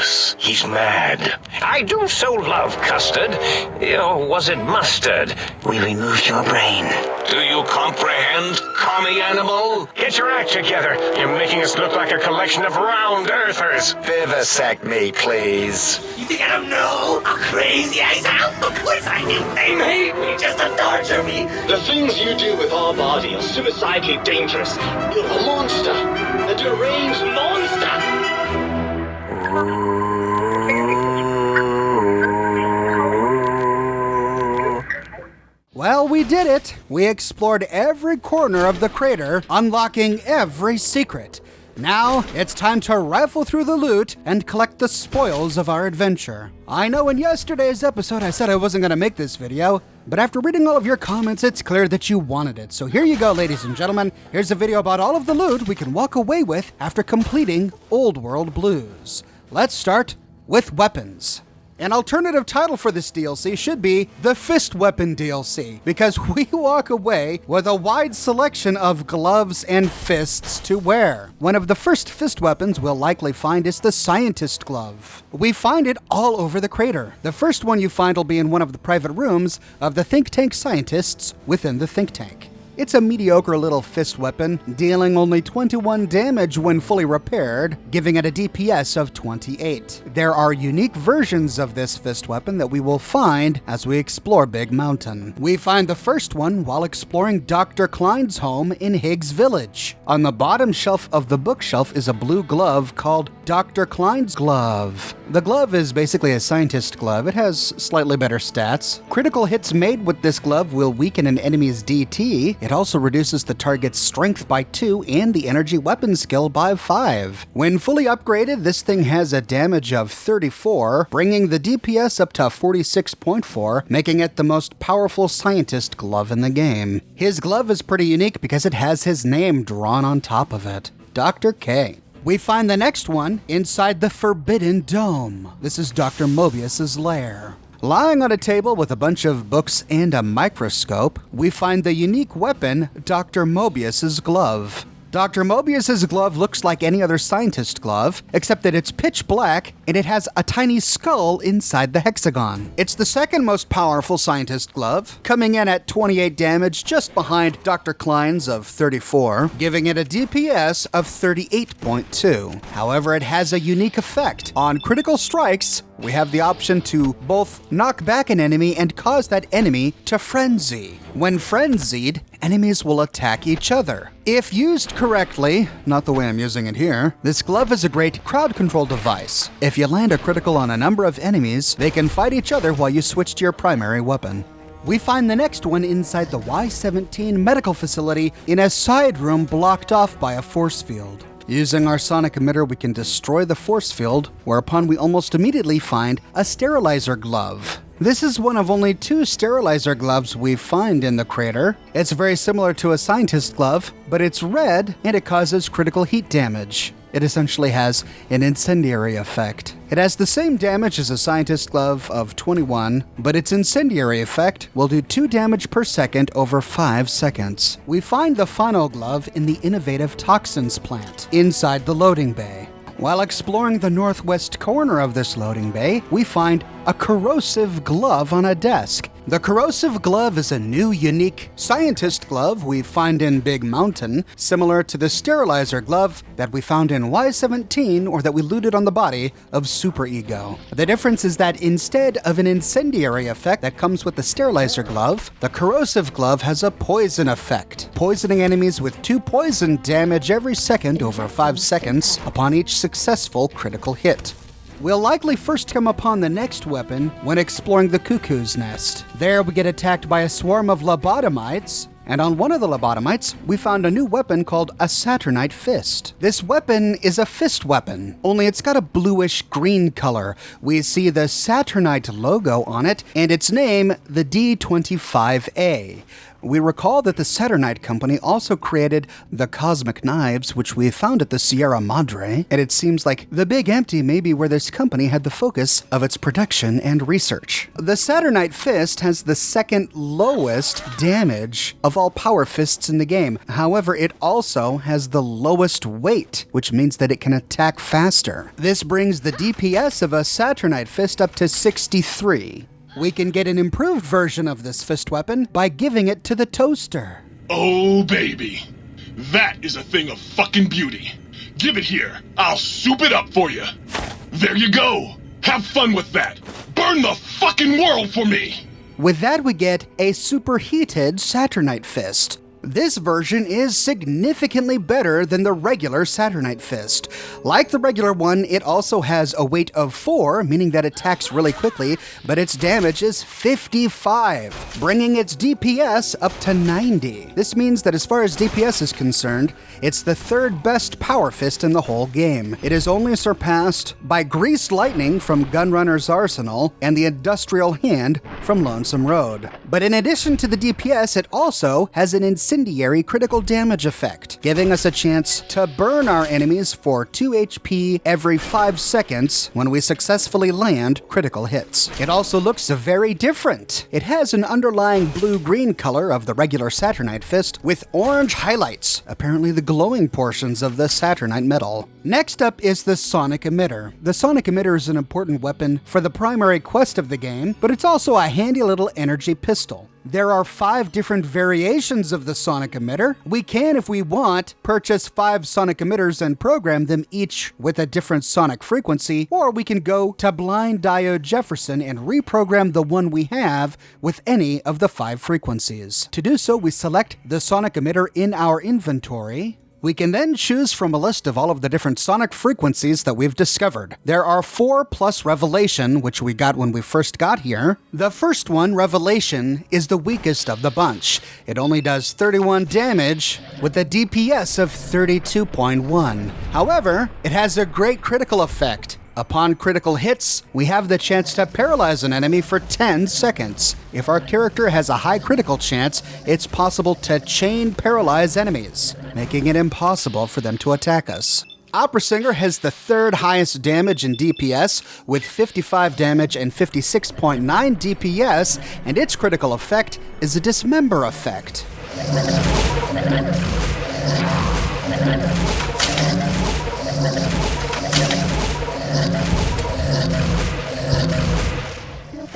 dangerous. He's mad. I do so love custard. Or was it mustard? We removed your brain. Do you comprehend, commie animal? Get your act together. You're making us look like a collection of round earthers. Vivisect me, please. You think I don't know how crazy I sound? Of course I do. They made me just to torture me. The things you do with our body are suicidally dangerous. You're a monster. A deranged monster. Well, we did it. We explored every corner of the crater, unlocking every secret. Now, it's time to rifle through the loot and collect the spoils of our adventure. I know in yesterday's episode I said I wasn't going to make this video, but after reading all of your comments, it's clear that you wanted it. So here you go, ladies and gentlemen. Here's a video about all of the loot we can walk away with after completing Old World Blues. Let's start with weapons. An alternative title for this DLC should be the Fist Weapon DLC, because we walk away with a wide selection of gloves and fists to wear. One of the first fist weapons we'll likely find is the Scientist Glove. We find it all over the crater. The first one you find will be in one of the private rooms of the think tank scientists within the think tank. It's a mediocre little fist weapon, dealing only 21 damage when fully repaired, giving it a DPS of 28. There are unique versions of this fist weapon that we will find as we explore Big Mountain. We find the first one while exploring Dr. Klein's home in Higgs Village. On the bottom shelf of the bookshelf is a blue glove called Dr. Klein's Glove. The glove is basically a scientist glove. It has slightly better stats. Critical hits made with this glove will weaken an enemy's DT. It also reduces the target's strength by 2 and the energy weapon skill by 5. When fully upgraded, this thing has a damage of 34, bringing the DPS up to 46.4, making it the most powerful scientist glove in the game. His glove is pretty unique because it has his name drawn on top of it, Dr. K. We find the next one inside the Forbidden Dome. This is Dr. Mobius's lair. Lying on a table with a bunch of books and a microscope, we find the unique weapon, Dr. Mobius's glove. Dr. Mobius's glove looks like any other scientist glove, except that it's pitch black and it has a tiny skull inside the hexagon. It's the second most powerful scientist glove, coming in at 28 damage just behind Dr. Klein's of 34, giving it a DPS of 38.2. However, it has a unique effect. On critical strikes, we have the option to both knock back an enemy and cause that enemy to frenzy. When frenzied, enemies will attack each other. If used correctly, not the way I'm using it here, this glove is a great crowd control device. If you land a critical on a number of enemies, they can fight each other while you switch to your primary weapon. We find the next one inside the Y-17 medical facility in a side room blocked off by a force field. Using our sonic emitter, we can destroy the force field, whereupon we almost immediately find a Steriliser Glove. This is one of only 2 Steriliser Gloves we find in the crater. It's very similar to a Scientist Glove, but it's red and it causes critical heat damage. It essentially has an incendiary effect. It has the same damage as a Scientist Glove of 21, but its incendiary effect will do 2 damage per second over 5 seconds. We find the final glove in the innovative toxins plant inside the loading bay. While exploring the northwest corner of this loading bay, we find a Corrosive Glove on a desk. The Corrosive Glove is a new, unique scientist glove we find in Big Mountain, similar to the Steriliser Glove that we found in Y-17 or that we looted on the body of Super Ego. The difference is that instead of an incendiary effect that comes with the Steriliser Glove, the Corrosive Glove has a poison effect, poisoning enemies with 2 poison damage every second over 5 seconds upon each successful critical hit. We'll likely first come upon the next weapon when exploring the Cuckoo's Nest. There we get attacked by a swarm of lobotomites, and on one of the lobotomites, we found a new weapon called a Saturnite Fist. This weapon is a fist weapon, only it's got a bluish-green color. We see the Saturnite logo on it, and its name, the D25A. We recall that the Saturnite company also created the Cosmic Knives, which we found at the Sierra Madre, and it seems like the Big Empty may be where this company had the focus of its production and research. The Saturnite Fist has the second lowest damage of of all power fists in the game. However, it also has the lowest weight, which means that it can attack faster. This brings the DPS of a Saturnite fist up to 63. We can get an improved version of this fist weapon by giving it to the toaster. Oh, baby. That is a thing of fucking beauty. Give it here. I'll soup it up for you. There you go. Have fun with that. Burn the fucking world for me. With that, we get a superheated Saturnite fist. This version is significantly better than the regular Saturnite fist. Like the regular one, it also has a weight of 4, meaning that it attacks really quickly, but its damage is 55, bringing its DPS up to 90. This means that as far as DPS is concerned, it's the third best power fist in the whole game. It is only surpassed by Greased Lightning from Gunrunner's Arsenal and the Industrial Hand from Lonesome Road. But in addition to the DPS, it also has an incendiary critical damage effect, giving us a chance to burn our enemies for 2 HP every 5 seconds when we successfully land critical hits. It also looks very different. It has an underlying blue-green color of the regular Saturnite fist with orange highlights, apparently the glowing portions of the Saturnite metal. Next up is the Sonic Emitter. The Sonic Emitter is an important weapon for the primary quest of the game, but it's also a handy little energy pistol. There are 5 different variations of the Sonic Emitter. We can, if we want, purchase 5 Sonic Emitters and program them each with a different sonic frequency, or we can go to Blind Diode Jefferson and reprogram the one we have with any of the 5 frequencies. To do so, we select the Sonic Emitter in our inventory. We can then choose from a list of all of the different sonic frequencies that we've discovered. There are 4 plus Revelation, which we got when we first got here. The first one, Revelation, is the weakest of the bunch. It only does 31 damage with a DPS of 32.1. However, it has a great critical effect. Upon critical hits, we have the chance to paralyze an enemy for 10 seconds. If our character has a high critical chance, it's possible to chain paralyze enemies, making it impossible for them to attack us. Opera Singer has the 3rd highest damage in DPS with 55 damage and 56.9 DPS, and its critical effect is a dismember effect.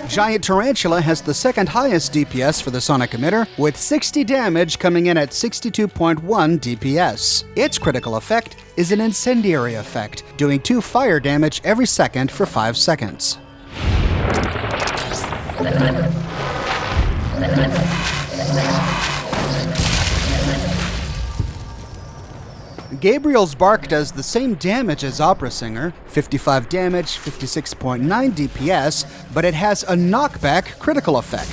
Giant Tarantula has the 2nd highest DPS for the Sonic Emitter, with 60 damage coming in at 62.1 DPS. Its critical effect is an incendiary effect, doing 2 fire damage every second for 5 seconds. Gabriel's Bark does the same damage as Opera Singer, 55 damage, 56.9 DPS, but it has a knockback critical effect.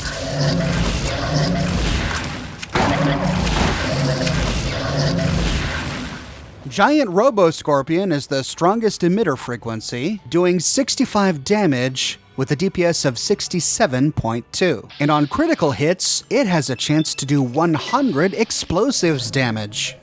Giant Robo Scorpion is the strongest emitter frequency, doing 65 damage with a DPS of 67.2. And on critical hits, it has a chance to do 100 explosives damage.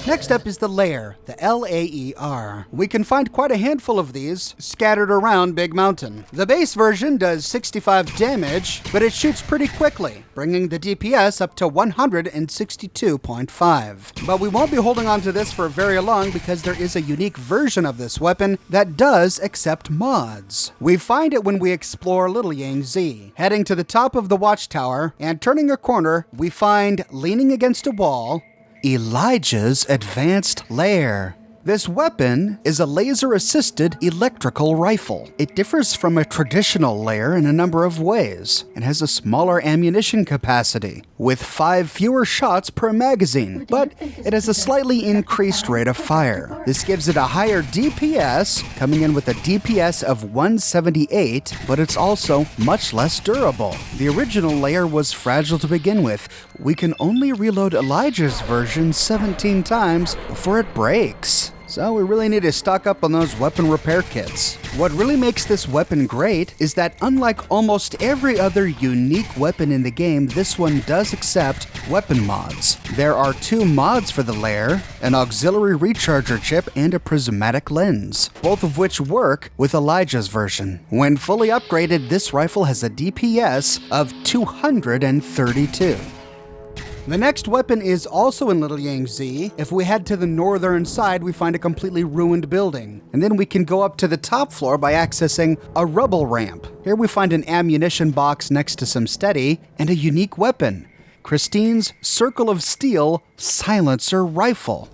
Next up is the Lair, the L-A-E-R. We can find quite a handful of these scattered around Big Mountain. The base version does 65 damage, but it shoots pretty quickly, bringing the DPS up to 162.5. But we won't be holding on to this for very long because there is a unique version of this weapon that does accept mods. We find it when we explore Little Yangzi. Heading to the top of the watchtower and turning a corner, we find, leaning against a wall, Elijah's Advanced Lair. This weapon is a laser-assisted electrical rifle. It differs from a traditional lair in a number of ways and has a smaller ammunition capacity, with 5 fewer shots per magazine, but it has a slightly increased rate of fire. This gives it a higher DPS, coming in with a DPS of 178, but it's also much less durable. The original lair was fragile to begin with. We can only reload Elijah's version 17 times before it breaks. So we really need to stock up on those weapon repair kits. What really makes this weapon great is that unlike almost every other unique weapon in the game, this one does accept weapon mods. There are 2 mods for the lair, an auxiliary recharger chip and a prismatic lens, both of which work with Elijah's version. When fully upgraded, this rifle has a DPS of 232. The next weapon is also in Little Yangzi. If we head to the northern side, we find a completely ruined building. And then we can go up to the top floor by accessing a rubble ramp. Here we find an ammunition box next to some steady and a unique weapon, Kristine's Circle of Steel Silencer Rifle.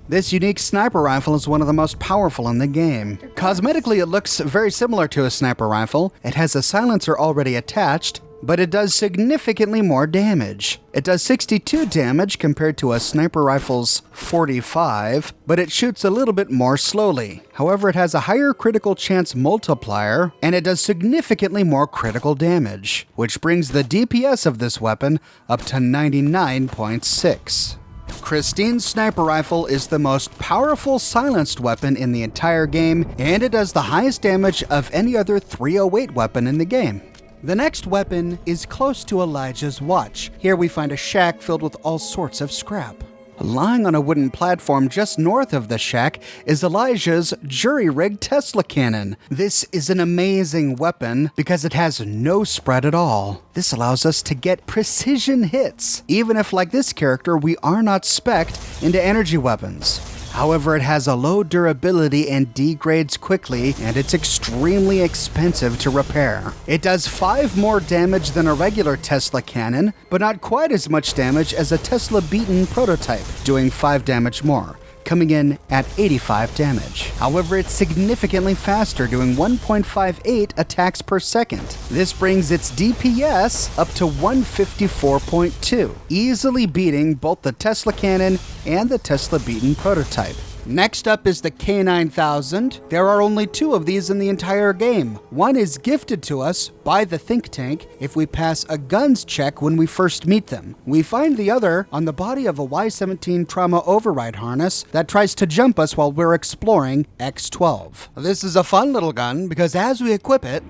This unique sniper rifle is one of the most powerful in the game. Cosmetically, it looks very similar to a sniper rifle. It has a silencer already attached, but it does significantly more damage. It does 62 damage compared to a sniper rifle's 45, but it shoots a little bit more slowly. However, it has a higher critical chance multiplier, and it does significantly more critical damage, which brings the DPS of this weapon up to 99.6. Kristine's sniper rifle is the most powerful silenced weapon in the entire game, and it does the highest damage of any other 308 weapon in the game. The next weapon is close to Elijah's watch. Here we find a shack filled with all sorts of scrap. Lying on a wooden platform just north of the shack is Elijah's jury-rigged Tesla cannon. This is an amazing weapon because it has no spread at all. This allows us to get precision hits, even if, like this character, we are not spec'd into energy weapons. However, it has a low durability and degrades quickly, and it's extremely expensive to repair. It does 5 more damage than a regular Tesla cannon, but not quite as much damage as a Tesla-beaten prototype, doing 5 damage more, coming in at 85 damage. However, it's significantly faster, doing 1.58 attacks per second. This brings its DPS up to 154.2, easily beating both the Tesla cannon and the Tesla-beaten prototype. Next up is the K9000. There are only 2 of these in the entire game. One is gifted to us by the think tank if we pass a guns check when we first meet them. We find the other on the body of a Y-17 trauma override harness that tries to jump us while we're exploring X-12. This is a fun little gun because as we equip it,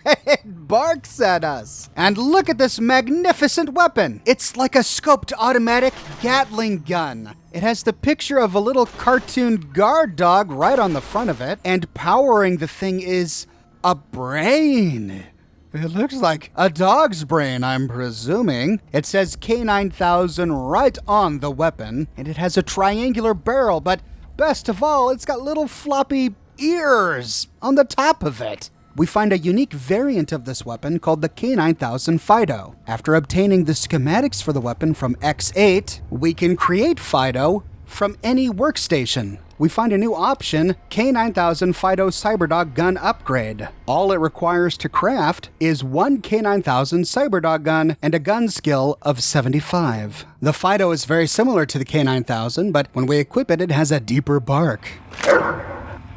it barks at us. And look at this magnificent weapon. It's like a scoped automatic Gatling gun. It has the picture of a little cartoon guard dog right on the front of it, and powering the thing is a brain. It looks like a dog's brain, I'm presuming. It says K9000 right on the weapon, and it has a triangular barrel, but best of all, it's got little floppy ears on the top of it. We find a unique variant of this weapon called the K9000 Fido. After obtaining the schematics for the weapon from X8, we can create Fido from any workstation. We find a new option, K9000 Fido Cyberdog Gun Upgrade. All it requires to craft is 1 K9000 Cyberdog gun and a gun skill of 75. The Fido is very similar to the K9000, but when we equip it, it has a deeper bark.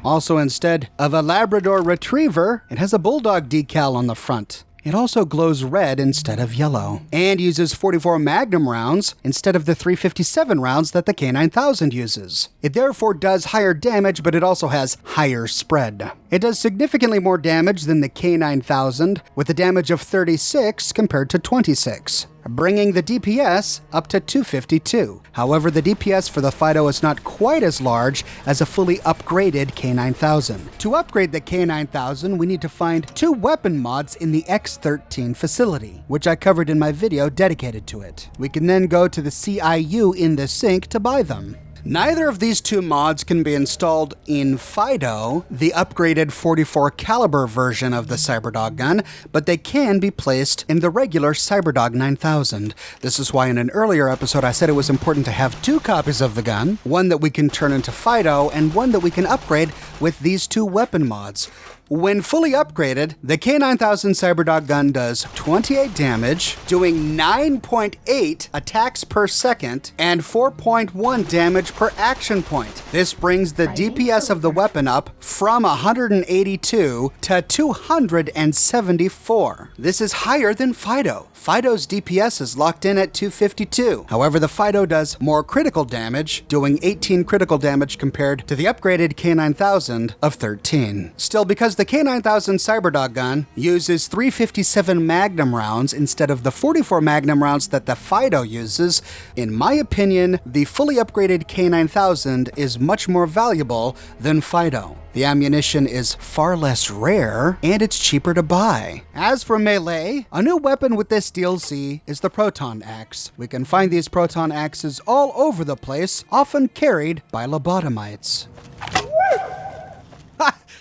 Also, instead of a Labrador Retriever, it has a Bulldog decal on the front. It also glows red instead of yellow, and uses 44 Magnum rounds instead of the 357 rounds that the K9000 uses. It therefore does higher damage, but it also has higher spread. It does significantly more damage than the K9000, with a damage of 36 compared to 26. Bringing the DPS up to 252. However, the DPS for the Fido is not quite as large as a fully upgraded K9000. To upgrade the K9000, we need to find 2 weapon mods in the X13 facility, which I covered in my video dedicated to it. We can then go to the CIU in the sink to buy them. Neither of these 2 mods can be installed in Fido, the upgraded 44 caliber version of the Cyberdog gun, but they can be placed in the regular Cyberdog 9000. This is why in an earlier episode I said it was important to have 2 copies of the gun, one that we can turn into Fido and one that we can upgrade with these 2 weapon mods. When fully upgraded, the K9000 Cyberdog gun does 28 damage, doing 9.8 attacks per second and 4.1 damage per action point. This brings the DPS of the weapon up from 182 to 274. This is higher than Fido. Fido's DPS is locked in at 252. However, the Fido does more critical damage, doing 18 critical damage compared to the upgraded K9000 of 13. Still, because the K9000 Cyberdog gun uses 357 Magnum rounds instead of the 44 Magnum rounds that the Fido uses, in my opinion, the fully upgraded K9000 is much more valuable than Fido. The ammunition is far less rare, and it's cheaper to buy. As for melee, a new weapon with this DLC is the Proton Ax. We can find these Proton Axes all over the place, often carried by lobotomites.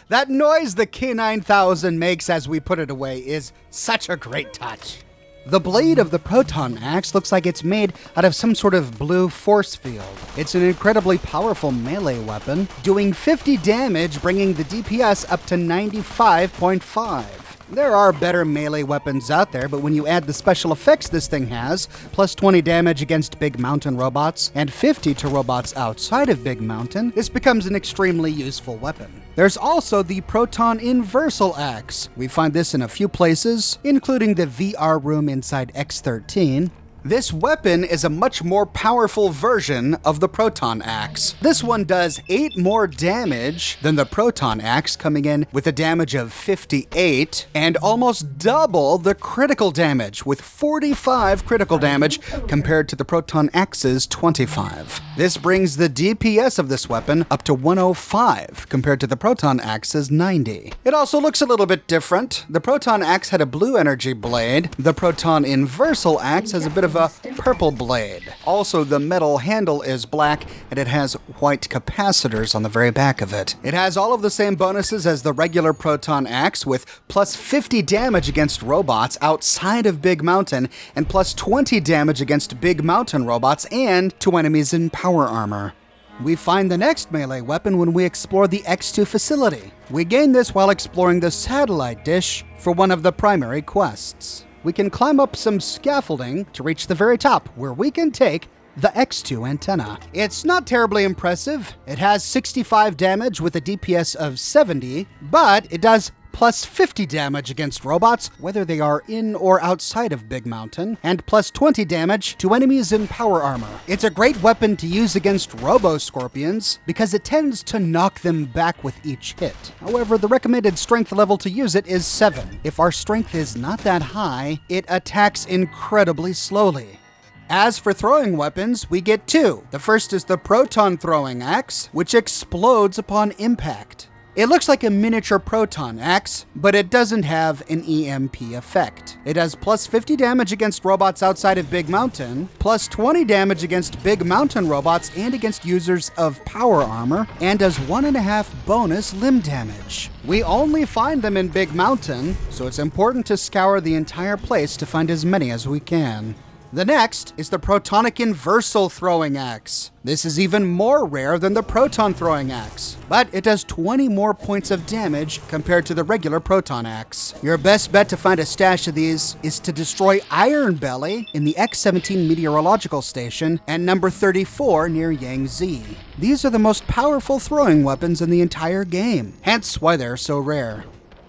That noise the K9000 makes as we put it away is such a great touch. The blade of the Proton Ax looks like it's made out of some sort of blue force field. It's an incredibly powerful melee weapon, doing 50 damage, bringing the DPS up to 95.5. There are better melee weapons out there, but when you add the special effects this thing has, plus 20 damage against Big Mountain robots and 50 to robots outside of Big Mountain, this becomes an extremely useful weapon. There's also the Proton Inversal Ax. We find this in a few places, including the VR room inside X13. This weapon is a much more powerful version of the Proton Ax. This one does 8 more damage than the Proton Ax, coming in with a damage of 58, and almost double the critical damage, with 45 critical damage compared to the Proton Ax's 25. This brings the DPS of this weapon up to 105 compared to the Proton Ax's 90. It also looks a little bit different. The Proton Ax had a blue energy blade. The Proton Inversal Ax has a bit of a purple blade. Also, the metal handle is black, and it has white capacitors on the very back of it. It has all of the same bonuses as the regular Proton Ax, with plus 50 damage against robots outside of Big Mountain, and plus 20 damage against Big Mountain robots and to enemies in power armor. We find the next melee weapon when we explore the X2 facility. We gain this while exploring the satellite dish for one of the primary quests. We can climb up some scaffolding to reach the very top, where we can take the X2 antenna. It's not terribly impressive. It has 65 damage with a DPS of 70, but it does plus 50 damage against robots, whether they are in or outside of Big Mountain, and plus 20 damage to enemies in power armor. It's a great weapon to use against Robo Scorpions because it tends to knock them back with each hit. However, the recommended strength level to use it is 7. If our strength is not that high, it attacks incredibly slowly. As for throwing weapons, we get 2. The first is the Proton Throwing Ax, which explodes upon impact. It looks like a miniature Proton Ax, but it doesn't have an EMP effect. It has plus 50 damage against robots outside of Big Mountain, plus 20 damage against Big Mountain robots and against users of power armor, and does 1.5 bonus limb damage. We only find them in Big Mountain, so it's important to scour the entire place to find as many as we can. The next is the Protonic Inversal Throwing Ax. This is even more rare than the Proton Throwing Ax, but it does 20 more points of damage compared to the regular Proton Ax. Your best bet to find a stash of these is to destroy Iron Belly in the X17 Meteorological Station and number 34 near Yangzi. These are the most powerful throwing weapons in the entire game, hence why they're so rare.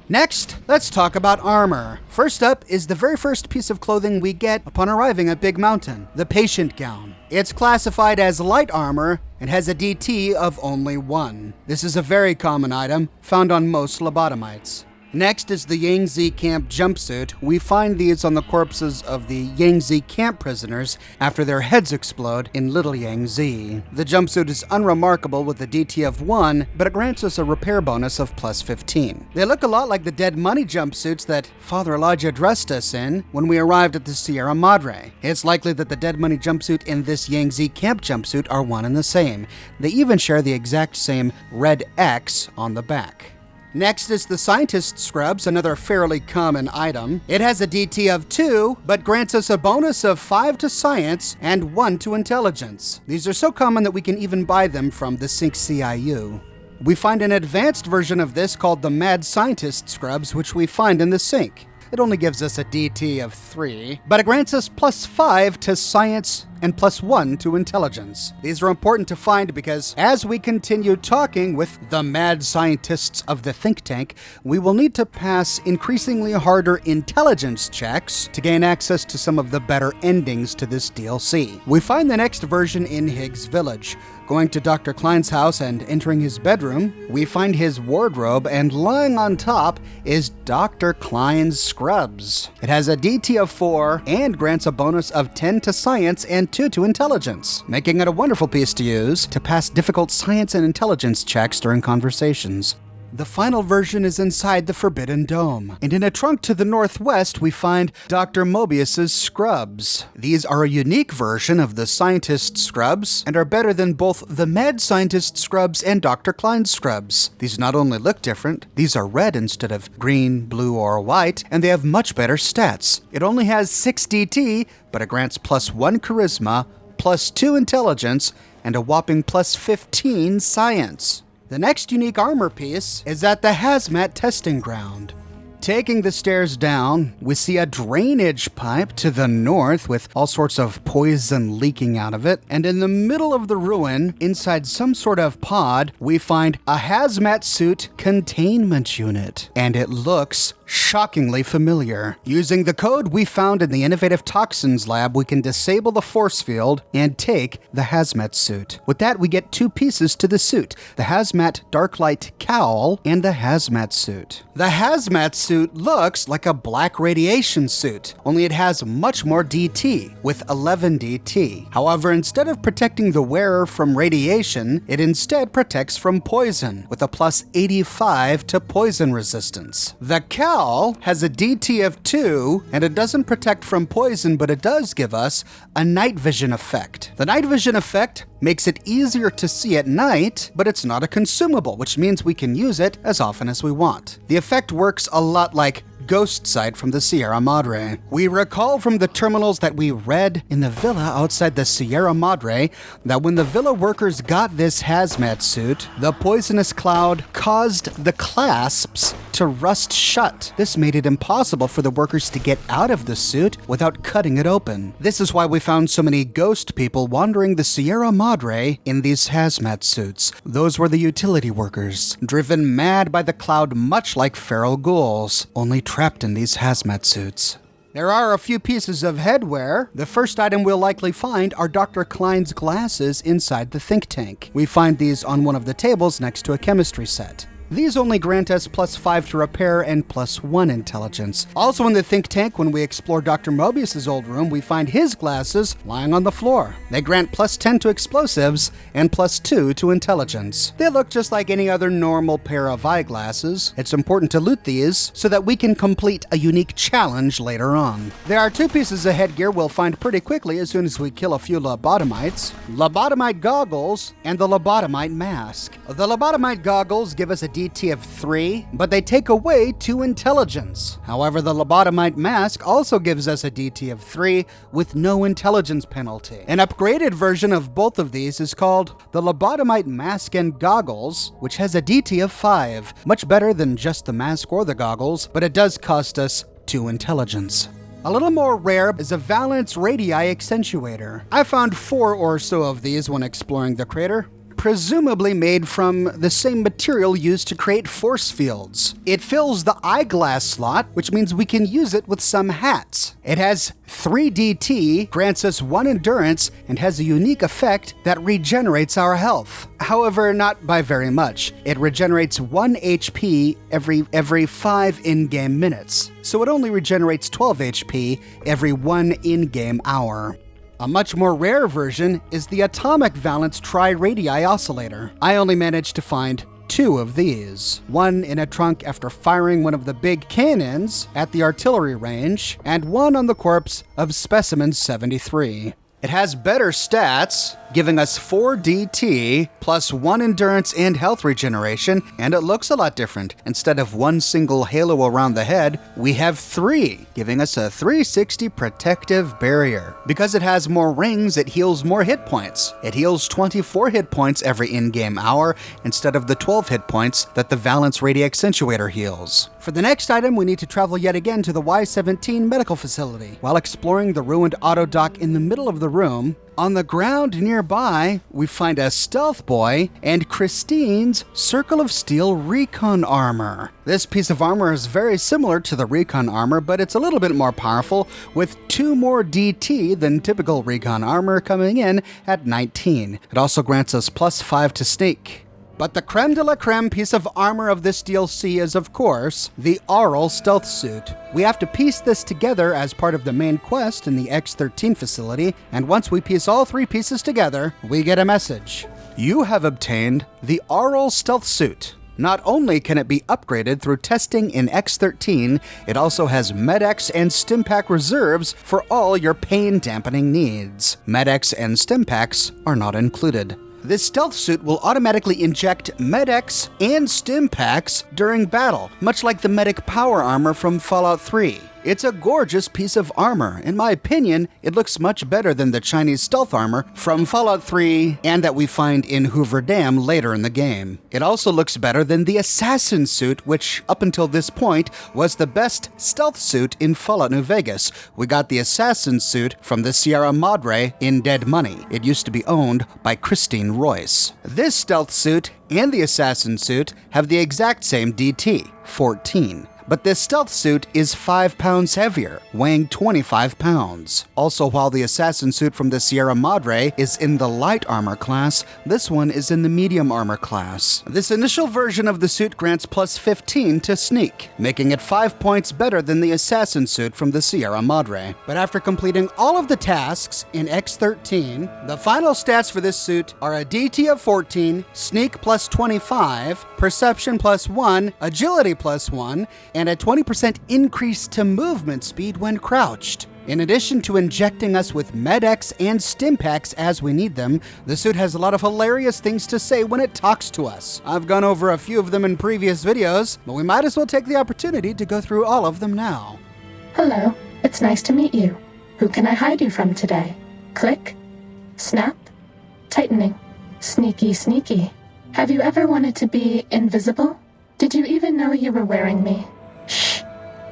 Next, let's talk about armor. First up is the very first piece of clothing we get upon arriving at Big Mountain, the Patient Gown. It's classified as light armor and has a DT of only 1. This is a very common item found on most lobotomites. Next is the Yangzi camp jumpsuit. We find these on the corpses of the Yangzi camp prisoners after their heads explode in Little Yangzi. The jumpsuit is unremarkable with a DT of 1, but it grants us a repair bonus of plus 15. They look a lot like the Dead Money jumpsuits that Father Elijah dressed us in when we arrived at the Sierra Madre. It's likely that the Dead Money jumpsuit and this Yangzi camp jumpsuit are one and the same. They even share the exact same red X on the back. Next is the Scientist Scrubs, another fairly common item. It has a DT of 2, but grants us a bonus of 5 to Science and 1 to Intelligence. These are so common that we can even buy them from the Sync CIU. We find an advanced version of this called the Mad Scientist Scrubs, which we find in the sink. It only gives us a DT of 3, but it grants us +5 to science and +1 to intelligence. These are important to find because as we continue talking with the mad scientists of the think tank, we will need to pass increasingly harder intelligence checks to gain access to some of the better endings to this DLC. We find the next version in Higgs Village. Going to Dr. Klein's house and entering his bedroom, we find his wardrobe, and lying on top is Dr. Klein's Scrubs. It has a DT of 4 and grants a bonus of 10 to science and 2 to intelligence, making it a wonderful piece to use to pass difficult science and intelligence checks during conversations. The final version is inside the Forbidden Dome, and in a trunk to the northwest we find Dr. Mobius's Scrubs. These are a unique version of the Scientist Scrubs, and are better than both the Mad Scientist Scrubs and Dr. Klein's Scrubs. These not only look different, these are red instead of green, blue, or white, and they have much better stats. It only has 6 DT, but it grants +1 Charisma, +2 Intelligence, and a whopping +15 Science. The next unique armor piece is at the Hazmat testing ground. Taking the stairs down, we see a drainage pipe to the north with all sorts of poison leaking out of it, and in the middle of the ruin, inside some sort of pod, we find a Hazmat Suit containment unit, and it looks shockingly familiar. Using the code we found in the Innovative Toxins lab, we can disable the force field and take the Hazmat Suit. With that, we get 2 pieces to the suit, the Hazmat Darklight Cowl and the Hazmat Suit. The Hazmat Suit looks like a black radiation suit, only it has much more DT, with 11 DT. However, instead of protecting the wearer from radiation, it instead protects from poison, with a +85 to poison resistance. The Cowl has a DT of 2, and it doesn't protect from poison, but it does give us a night vision effect. The night vision effect makes it easier to see at night, but it's not a consumable, which means we can use it as often as we want. The effect works a lot like Ghost Sight from the Sierra Madre. We recall from the terminals that we read in the villa outside the Sierra Madre that when the villa workers got this hazmat suit, the poisonous cloud caused the clasps to rust shut. This made it impossible for the workers to get out of the suit without cutting it open. This is why we found so many ghost people wandering the Sierra Madre in these hazmat suits. Those were the utility workers, driven mad by the cloud much like feral ghouls, only trapped in these hazmat suits. There are a few pieces of headwear. The first item we'll likely find are Dr. Klein's glasses inside the think tank. We find these on one of the tables next to a chemistry set. These only grant us +5 to repair and +1 intelligence. Also in the think tank, when we explore Dr. Mobius's old room, we find his glasses lying on the floor. They grant +10 to explosives and +2 to intelligence. They look just like any other normal pair of eyeglasses. It's important to loot these so that we can complete a unique challenge later on. There are 2 pieces of headgear we'll find pretty quickly as soon as we kill a few lobotomites. Lobotomite goggles and the lobotomite mask. The lobotomite goggles give us a DT of 3, but they take away 2 intelligence. However, the lobotomite mask also gives us a DT of 3 with no intelligence penalty. An upgraded version of both of these is called the lobotomite mask and goggles, which has a DT of 5, much better than just the mask or the goggles, but it does cost us 2 intelligence. A little more rare is a Valence Radii accentuator. I found 4 or so of these when exploring the crater, presumably made from the same material used to create force fields. It fills the eyeglass slot, which means we can use it with some hats. It has 3 DT, grants us 1 endurance, and has a unique effect that regenerates our health. However, not by very much. It regenerates 1 HP every 5 in-game minutes, so it only regenerates 12 HP every 1 in-game hour. A much more rare version is the Atomic Valence Tri-Radii Oscillator. I only managed to find 2 of these. One in a trunk after firing one of the big cannons at the artillery range, and one on the corpse of Specimen 73. It has better stats, giving us 4 DT plus 1 endurance and health regeneration, and it looks a lot different. Instead of 1 single halo around the head, we have 3, giving us a 360 protective barrier. Because it has more rings, it heals more hit points. It heals 24 hit points every in-game hour instead of the 12 hit points that the Valence Radii Accentuator heals. For the next item, we need to travel yet again to the Y-17 medical facility. While exploring the ruined auto dock in the middle of the room, on the ground nearby, we find a stealth boy and Kristine's Circle of Steel recon armor. This piece of armor is very similar to the recon armor, but it's a little bit more powerful, with 2 more DT than typical recon armor, coming in at 19. It also grants us +5 to sneak. But the creme de la creme piece of armor of this DLC is, of course, the Aural stealth suit. We have to piece this together as part of the main quest in the X-13 facility, and once we piece all 3 pieces together, we get a message. You have obtained the Aural stealth suit. Not only can it be upgraded through testing in X-13, it also has Med-X and Stimpack reserves for all your pain-dampening needs. Med-X and Stimpaks are not included. This stealth suit will automatically inject Med-X and Stimpaks during battle, much like the Medic Power Armor from Fallout 3. It's a gorgeous piece of armor. In my opinion, it looks much better than the Chinese stealth armor from Fallout 3 and that we find in Hoover Dam later in the game. It also looks better than the Assassin suit, which up until this point was the best stealth suit in Fallout New Vegas. We got the Assassin suit from the Sierra Madre in Dead Money. It used to be owned by Kristine Royce. This stealth suit and the Assassin suit have the exact same DT, 14. But this stealth suit is 5 pounds heavier, weighing 25 pounds. Also, while the Assassin suit from the Sierra Madre is in the light armor class, this one is in the medium armor class. This initial version of the suit grants +15 to sneak, making it 5 points better than the Assassin suit from the Sierra Madre. But after completing all of the tasks in X-13, the final stats for this suit are a DT of 14, sneak +25, perception +1, agility +1, and a 20% increase to movement speed when crouched. In addition to injecting us with Med-X and Stimpaks as we need them, the suit has a lot of hilarious things to say when it talks to us. I've gone over a few of them in previous videos, but we might as well take the opportunity to go through all of them now. Hello, it's nice to meet you. Who can I hide you from today? Click, snap, tightening, sneaky, sneaky. Have you ever wanted to be invisible? Did you even know you were wearing me? Shh,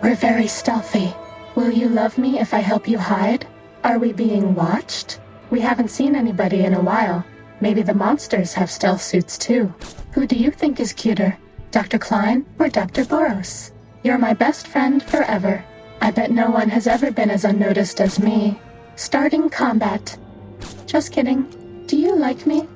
we're very stealthy. Will you love me if I help you hide? Are we being watched? We haven't seen anybody in a while. Maybe the monsters have stealth suits too. Who do you think is cuter, Dr. Klein or Dr. Boros? You're my best friend forever. I bet no one has ever been as unnoticed as me. Starting combat. Just kidding. Do you like me?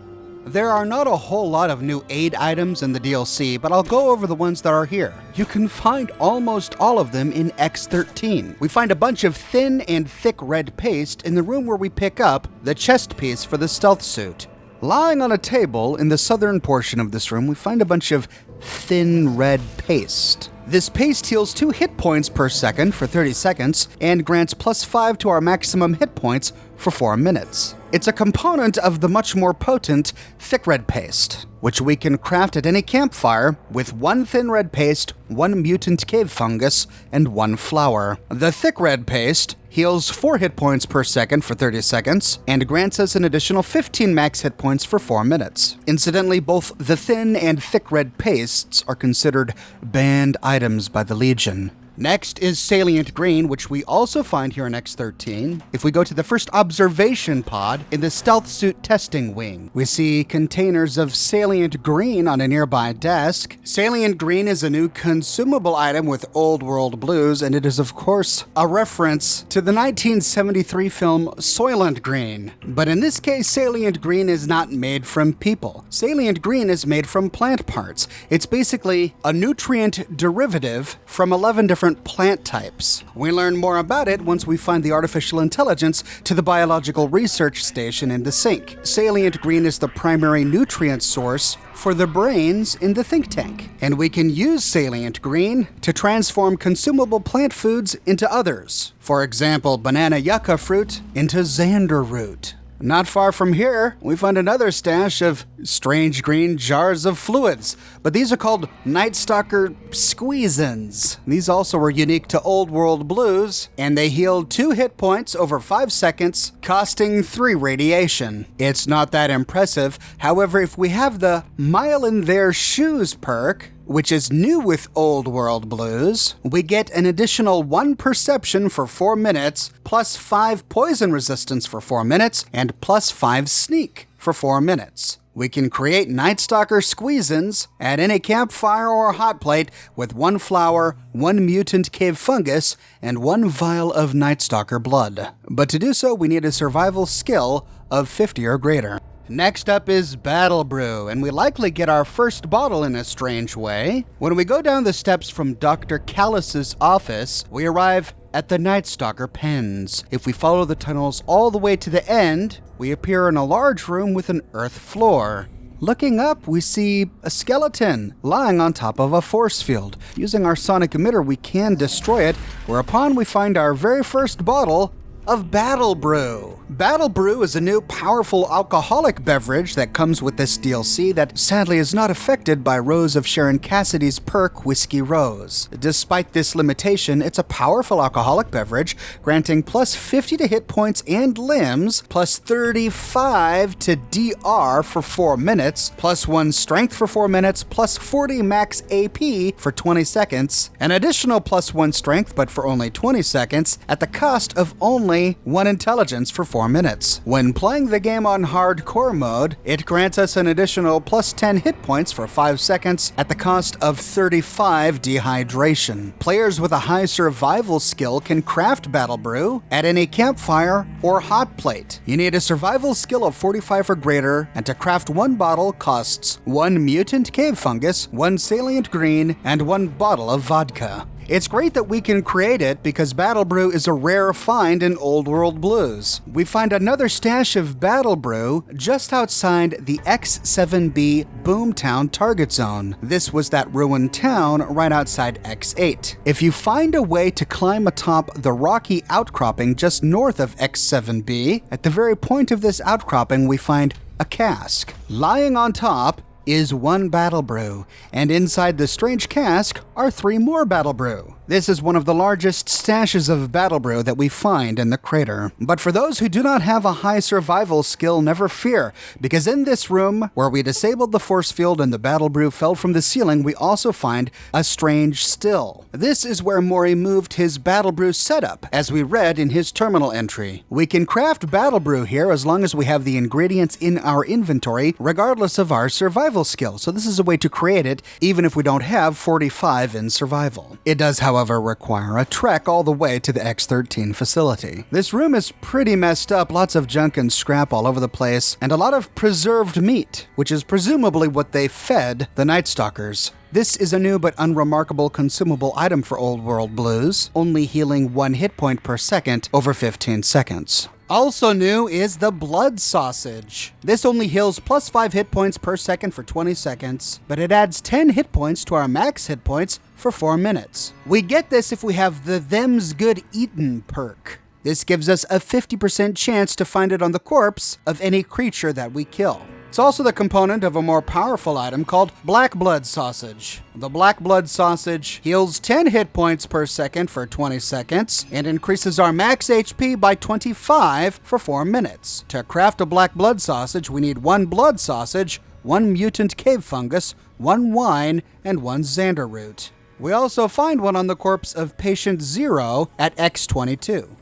There are not a whole lot of new aid items in the DLC, but I'll go over the ones that are here. You can find almost all of them in X-13. We find a bunch of thin and thick red paste in the room where we pick up the chest piece for the stealth suit. Lying on a table in the southern portion of this room, we find a bunch of thin red paste. This paste heals 2 hit points per second for 30 seconds and grants +5 to our maximum hit points for 4 minutes. It's a component of the much more potent thick red paste, which we can craft at any campfire with 1 thin red paste, 1 mutant cave fungus, and 1 flower. The thick red paste heals 4 hit points per second for 30 seconds, and grants us an additional 15 max hit points for 4 minutes. Incidentally, both the thin and thick red pastes are considered banned items by the Legion. Next is Salient Green, which we also find here in X-13. If we go to the first observation pod in the stealth suit testing wing, we see containers of Salient Green on a nearby desk. Salient Green is a new consumable item with old world blues, and it is of course a reference to the 1973 film Soylent Green. But in this case, Salient Green is not made from people. Salient Green is made from plant parts. It's basically a nutrient derivative from 11 different plant types. We learn more about it once we find the artificial intelligence to the biological research station in the sink. Salient Green is the primary nutrient source for the brains in the think tank, and we can use Salient Green to transform consumable plant foods into others. For example, banana yucca fruit into Xander root. Not far from here, we find another stash of strange green jars of fluids, but these are called Nightstalker Squeeze Ins. These also were unique to Old World Blues, and they healed 2 hit points over 5 seconds, costing 3 radiation. It's not that impressive, however, if we have the Mile in Their Shoes perk, which is new with Old World Blues, we get an additional 1 perception for 4 minutes, plus 5 poison resistance for 4 minutes, and plus 5 sneak for 4 minutes. We can create Nightstalker Squeeze Ins at any campfire or hot plate with 1 flower, 1 mutant cave fungus, and 1 vial of Nightstalker blood. But to do so, we need a survival skill of 50 or greater. Next up is Battle Brew, and we likely get our first bottle in a strange way. When we go down the steps from Dr. Callus's office, we arrive at the Nightstalker pens. If we follow the tunnels all the way to the end, we appear in a large room with an earth floor. Looking up, we see a skeleton lying on top of a force field. Using our sonic emitter, we can destroy it, whereupon we find our very first bottle of Battle Brew. Battle Brew is a new powerful alcoholic beverage that comes with this DLC that sadly is not affected by Rose of Sharon Cassidy's perk Whiskey Rose. Despite this limitation, it's a powerful alcoholic beverage, granting plus 50 to hit points and limbs, plus 35 to DR for 4 minutes, plus 1 strength for 4 minutes, plus 40 max AP for 20 seconds, an additional plus 1 strength but for only 20 seconds, at the cost of only 1 intelligence for 4 minutes. When playing the game on hardcore mode, it grants us an additional plus 10 hit points for 5 seconds at the cost of 35 dehydration. Players with a high survival skill can craft Battle Brew at any campfire or hot plate. You need a survival skill of 45 or greater, and to craft 1 bottle costs 1 mutant cave fungus, 1 salient green, and 1 bottle of vodka. It's great that we can create it because Battle Brew is a rare find in Old World Blues. We find another stash of Battle Brew just outside the X7B Boomtown target zone. This was that ruined town right outside X8. If you find a way to climb atop the rocky outcropping just north of X7B, at the very point of this outcropping we find a cask. Lying on top is 1 Battle Brew, and inside the strange cask are 3 more Battle Brew. This is one of the largest stashes of Battle Brew that we find in the crater. But for those who do not have a high survival skill, never fear, because in this room, where we disabled the force field and the Battle Brew fell from the ceiling, we also find a strange still. This is where Mori moved his Battle Brew setup, as we read in his terminal entry. We can craft Battle Brew here as long as we have the ingredients in our inventory, regardless of our survival skill. So this is a way to create it, even if we don't have 45 in survival. It does, however, require a trek all the way to the X13 facility. This room is pretty messed up, lots of junk and scrap all over the place, and a lot of preserved meat, which is presumably what they fed the Nightstalkers. This is a new but unremarkable consumable item for Old World Blues, only healing 1 hit point per second over 15 seconds. Also new is the Blood Sausage. This only heals plus 5 hit points per second for 20 seconds, but it adds 10 hit points to our max hit points for 4 minutes. We get this if we have the Them's Good Eaten perk. This gives us a 50% chance to find it on the corpse of any creature that we kill. It's also the component of a more powerful item called Black Blood Sausage. The Black Blood Sausage heals 10 hit points per second for 20 seconds and increases our max HP by 25 for 4 minutes. To craft a Black Blood Sausage, we need 1 blood sausage, 1 mutant cave fungus, 1 wine, and 1 Xander root. We also find one on the corpse of Patient Zero at X22.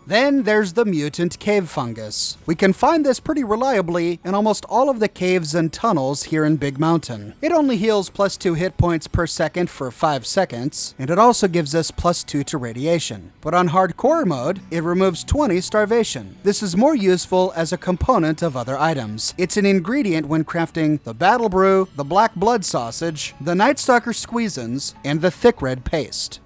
Then there's the mutant cave fungus. We can find this pretty reliably in almost all of the caves and tunnels here in Big Mountain. It only heals plus 2 hit points per second for 5 seconds, and it also gives us plus 2 to radiation. But on hardcore mode, it removes 20 starvation. This is more useful as a component of other items. It's an ingredient when crafting the Battle Brew, the Black Blood Sausage, the Nightstalker Squeeze Ins, and the Thick Red Paste.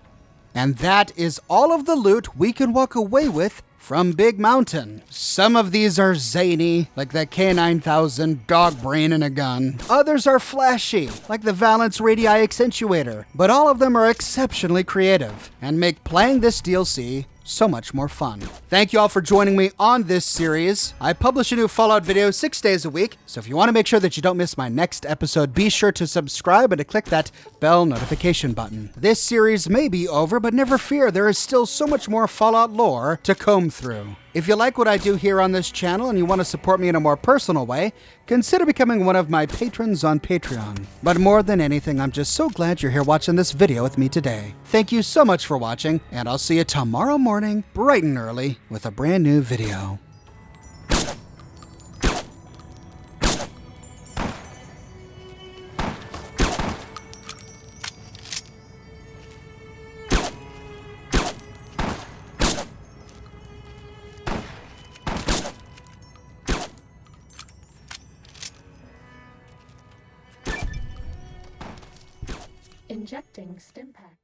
And that is all of the loot we can walk away with from Big Mountain. Some of these are zany, like that K9000 dog brain and a gun. Others are flashy, like the Valence Radii accentuator. But all of them are exceptionally creative and make playing this DLC so much more fun. Thank you all for joining me on this series. I publish a new Fallout video 6 days a week, so if you want to make sure that you don't miss my next episode, be sure to subscribe and to click that bell notification button. This series may be over, but never fear, there is still so much more Fallout lore to comb through. If you like what I do here on this channel and you want to support me in a more personal way, consider becoming one of my patrons on Patreon. But more than anything, I'm just so glad you're here watching this video with me today. Thank you so much for watching, and I'll see you tomorrow morning, bright and early, with a brand new video. Injecting Stimpack.